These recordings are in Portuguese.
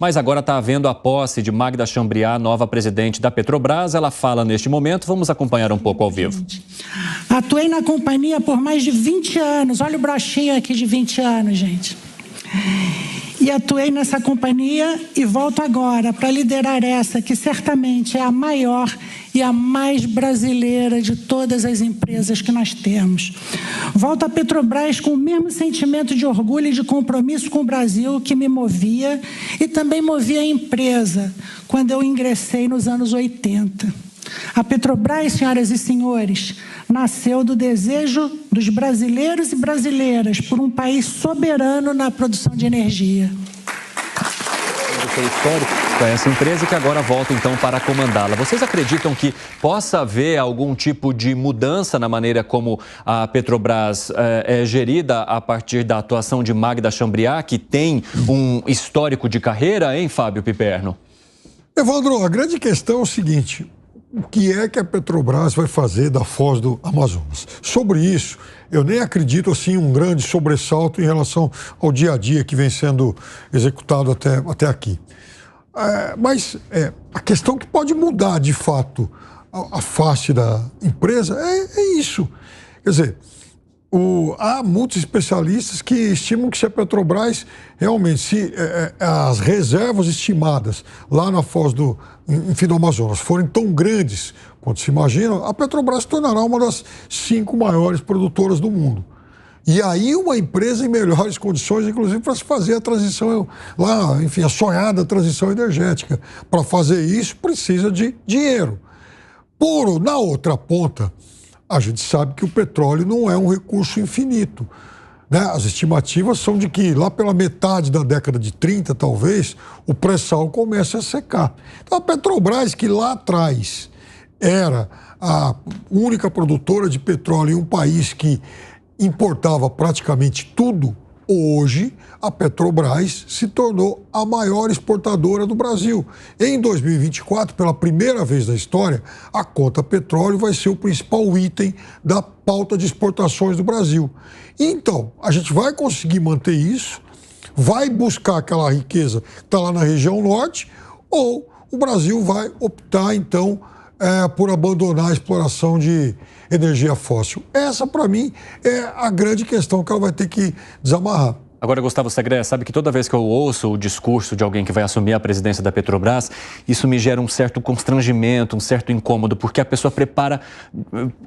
Mas agora está havendo a posse de Magda Chambriard, nova presidente da Petrobras. Ela fala neste momento, vamos acompanhar um pouco ao vivo. Atuei na companhia por mais de 20 anos. Olha o brochinho aqui de 20 anos, gente. E atuei nessa companhia e volto agora para liderar essa que certamente é a maior e a mais brasileira de todas as empresas que nós temos. Volto à Petrobras com o mesmo sentimento de orgulho e de compromisso com o Brasil que me movia e também movia a empresa quando eu ingressei nos anos 80. A Petrobras, senhoras e senhores, nasceu do desejo dos brasileiros e brasileiras por um país soberano na produção de energia. Foi histórico para essa empresa que agora volta então para comandá-la. Vocês acreditam que possa haver algum tipo de mudança na maneira como a Petrobras é gerida a partir da atuação de Magda Chambriard, que tem um histórico de carreira, hein, Fábio Piperno? Evandro, a grande questão é o seguinte: o que é que a Petrobras vai fazer da Foz do Amazonas? Sobre isso, eu nem acredito assim um grande sobressalto em relação ao dia a dia que vem sendo executado até aqui. Mas a questão que pode mudar de fato a face da empresa é isso. Quer dizer, há muitos especialistas que estimam que se a Petrobras realmente, se as reservas estimadas lá na Foz do Amazonas forem tão grandes quanto se imagina, a Petrobras se tornará uma das 5 maiores produtoras do mundo. E aí uma empresa em melhores condições, inclusive para se fazer a transição lá, enfim, a sonhada transição energética. Para fazer isso precisa de dinheiro. Na outra ponta, a gente sabe que o petróleo não é um recurso infinito, né? As estimativas são de que lá pela metade da década de 30, talvez, o pré-sal comece a secar. Então a Petrobras, que lá atrás era a única produtora de petróleo em um país que importava praticamente tudo, hoje a Petrobras se tornou a maior exportadora do Brasil. Em 2024, pela primeira vez na história, a cota petróleo vai ser o principal item da pauta de exportações do Brasil. Então, a gente vai conseguir manter isso, vai buscar aquela riqueza que está lá na região norte, ou o Brasil vai optar, então, por abandonar a exploração de energia fóssil. Essa, para mim, é a grande questão que ela vai ter que desamarrar. Agora, Gustavo Segré, sabe que toda vez que eu ouço o discurso de alguém que vai assumir a presidência da Petrobras, isso me gera um certo constrangimento, um certo incômodo, porque a pessoa prepara,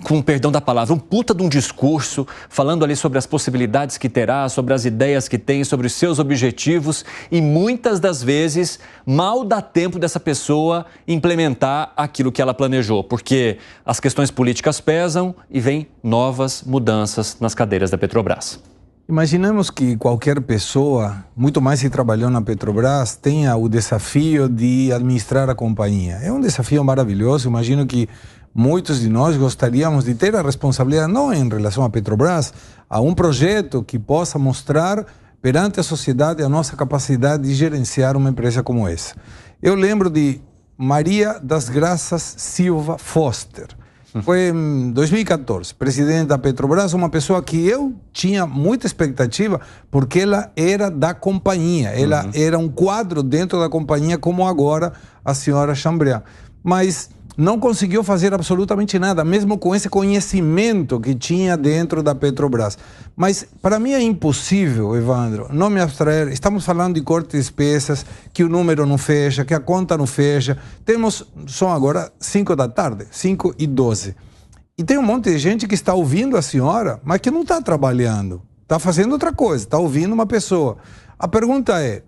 com perdão da palavra, um puta de um discurso, falando ali sobre as possibilidades que terá, sobre as ideias que tem, sobre os seus objetivos, e muitas das vezes mal dá tempo dessa pessoa implementar aquilo que ela planejou, porque as questões políticas pesam e vem novas mudanças nas cadeiras da Petrobras. Imaginemos que qualquer pessoa, muito mais se trabalhou na Petrobras, tenha o desafio de administrar a companhia. É um desafio maravilhoso. Imagino que muitos de nós gostaríamos de ter a responsabilidade, não em relação à Petrobras, a um projeto que possa mostrar perante a sociedade a nossa capacidade de gerenciar uma empresa como essa. Eu lembro de Maria das Graças Silva Foster. Foi em 2014, presidente da Petrobras, uma pessoa que eu tinha muita expectativa, porque ela era da companhia, ela era um quadro dentro da companhia, como agora a senhora Chambriard. Mas não conseguiu fazer absolutamente nada, mesmo com esse conhecimento que tinha dentro da Petrobras. Mas para mim é impossível, Evandro, não me abstrair. Estamos falando de corte de despesas, que o número não fecha, que a conta não fecha. São agora 5 da tarde, 5h12. E tem um monte de gente que está ouvindo a senhora, mas que não está trabalhando. Está fazendo outra coisa, está ouvindo uma pessoa. A pergunta é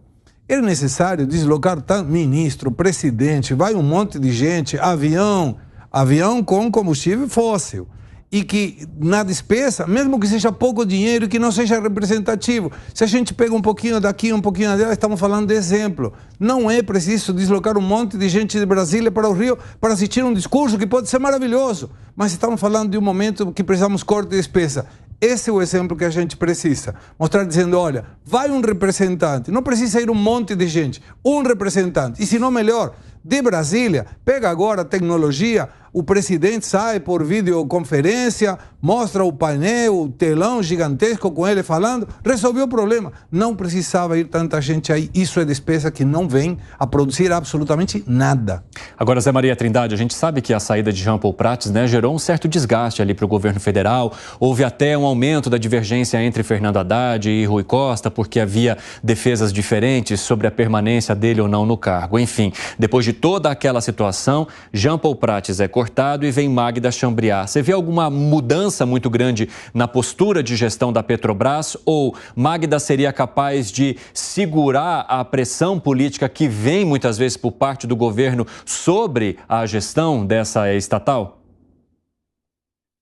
necessário deslocar tanto ministro, presidente, vai um monte de gente, avião com combustível fóssil. E que na despesa, mesmo que seja pouco dinheiro, que não seja representativo. Se a gente pega um pouquinho daqui, um pouquinho dela, estamos falando de exemplo. Não é preciso deslocar um monte de gente de Brasília para o Rio para assistir um discurso que pode ser maravilhoso. Mas estamos falando de um momento que precisamos corte de despesa. Esse é o exemplo que a gente precisa. Mostrar dizendo, olha, vai um representante, não precisa ir um monte de gente, um representante. E se não melhor, de Brasília. Pega agora a tecnologia, o presidente sai por videoconferência, mostra o painel, o telão gigantesco com ele falando, resolveu o problema. Não precisava ir tanta gente aí. Isso é despesa que não vem a produzir absolutamente nada. Agora, Zé Maria Trindade, a gente sabe que a saída de Jean Paul Prats, né, gerou um certo desgaste ali para o governo federal. Houve até um aumento da divergência entre Fernando Haddad e Rui Costa, porque havia defesas diferentes sobre a permanência dele ou não no cargo. Enfim, depois de toda aquela situação, Jean Paul Prats é cortado e vem Magda Chambriard. Você vê alguma mudança muito grande na postura de gestão da Petrobras, ou Magda seria capaz de segurar a pressão política que vem muitas vezes por parte do governo sobre a gestão dessa estatal?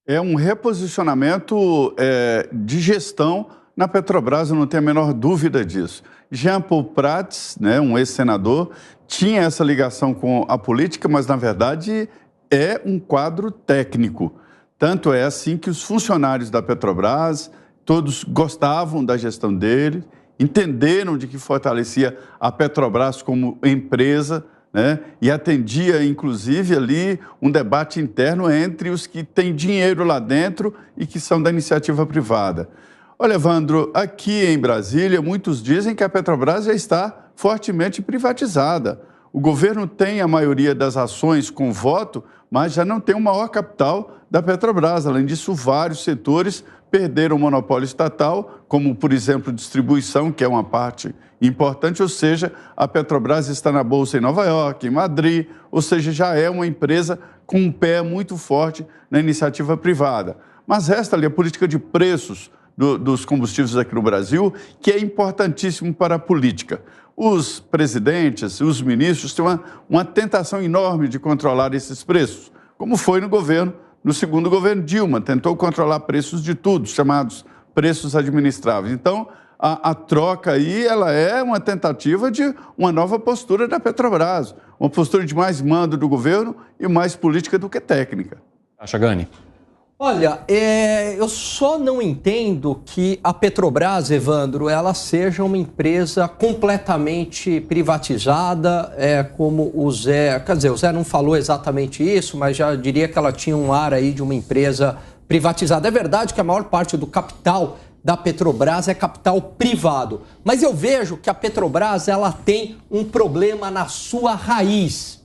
É um reposicionamento de gestão na Petrobras, eu não tenho a menor dúvida disso. Jean Paul Prats, né, um ex-senador, tinha essa ligação com a política, mas na verdade é um quadro técnico. Tanto é assim que os funcionários da Petrobras, todos gostavam da gestão dele, entenderam de que fortalecia a Petrobras como empresa, né? E atendia, inclusive, ali um debate interno entre os que têm dinheiro lá dentro e que são da iniciativa privada. Olha, Evandro, aqui em Brasília, muitos dizem que a Petrobras já está fortemente privatizada. O governo tem a maioria das ações com voto, mas já não tem o maior capital da Petrobras. Além disso, vários setores perderam o monopólio estatal, como, por exemplo, distribuição, que é uma parte importante, ou seja, a Petrobras está na Bolsa em Nova York, em Madrid, ou seja, já é uma empresa com um pé muito forte na iniciativa privada. Mas resta ali a política de preços dos combustíveis aqui no Brasil, que é importantíssimo para a política. Os presidentes, os ministros têm uma tentação enorme de controlar esses preços, como foi no segundo governo Dilma, tentou controlar preços de tudo, chamados preços administráveis. Então, a troca aí, ela é uma tentativa de uma nova postura da Petrobras, uma postura de mais mando do governo e mais política do que técnica. Chagani. Olha, eu só não entendo que a Petrobras, Evandro, ela seja uma empresa completamente privatizada, como o Zé... Quer dizer, o Zé não falou exatamente isso, mas já diria que ela tinha um ar aí de uma empresa privatizada. É verdade que a maior parte do capital da Petrobras é capital privado, mas eu vejo que a Petrobras ela tem um problema na sua raiz.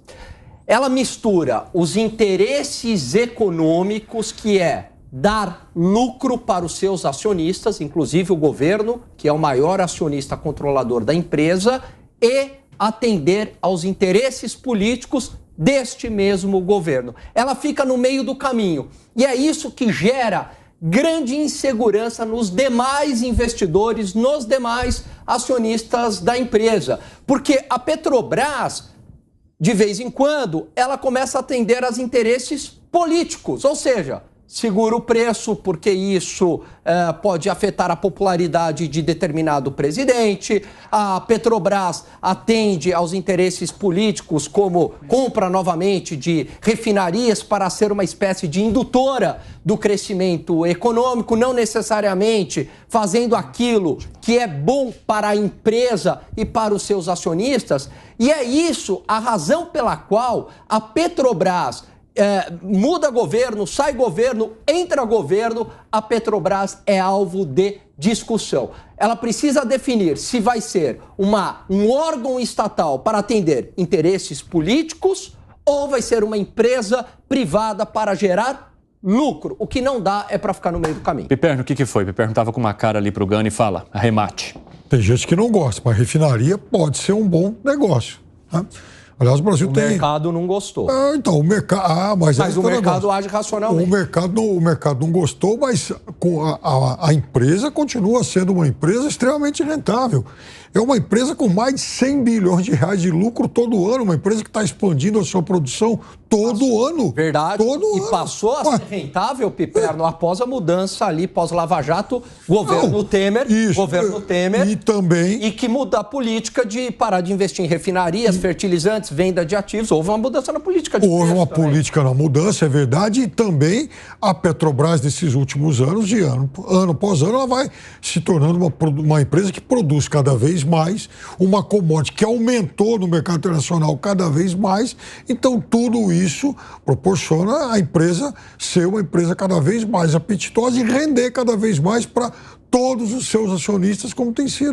Ela mistura os interesses econômicos, que é dar lucro para os seus acionistas, inclusive o governo, que é o maior acionista controlador da empresa, e atender aos interesses políticos deste mesmo governo. Ela fica no meio do caminho. E é isso que gera grande insegurança nos demais investidores, nos demais acionistas da empresa. Porque a Petrobras, de vez em quando, ela começa a atender aos interesses políticos, ou seja, segura o preço porque isso pode afetar a popularidade de determinado presidente. A Petrobras atende aos interesses políticos, como compra novamente de refinarias para ser uma espécie de indutora do crescimento econômico, não necessariamente fazendo aquilo que é bom para a empresa e para os seus acionistas. E é isso a razão pela qual a Petrobras muda governo, sai governo, entra governo, a Petrobras é alvo de discussão. Ela precisa definir se vai ser um órgão estatal para atender interesses políticos ou vai ser uma empresa privada para gerar lucro. O que não dá é para ficar no meio do caminho. Piperno, o que foi? Piperno estava com uma cara ali para o Gani e fala, arremate. Tem gente que não gosta, mas refinaria pode ser um bom negócio, né? Aliás, o Brasil tem... O mercado não gostou. Então, o mercado... mas o mercado age racionalmente. O mercado não gostou, mas a empresa continua sendo uma empresa extremamente rentável. É uma empresa com mais de 100 bilhões de reais de lucro todo ano, uma empresa que está expandindo a sua produção Todo ano. Verdade. Todo e ano. passou a ser rentável, Piperno, após a mudança ali, pós-Lava Jato, governo Temer. E também... E que muda a política de parar de investir em refinarias, fertilizantes, venda de ativos. Houve uma mudança na política de Houve uma também. política na mudança, é verdade, e também a Petrobras, nesses últimos anos, de ano após ano, ela vai se tornando uma empresa que produz cada vez mais, uma commodity que aumentou no mercado internacional cada vez mais. Então, tudo isso proporciona a empresa ser uma empresa cada vez mais apetitosa e render cada vez mais para todos os seus acionistas, como tem sido.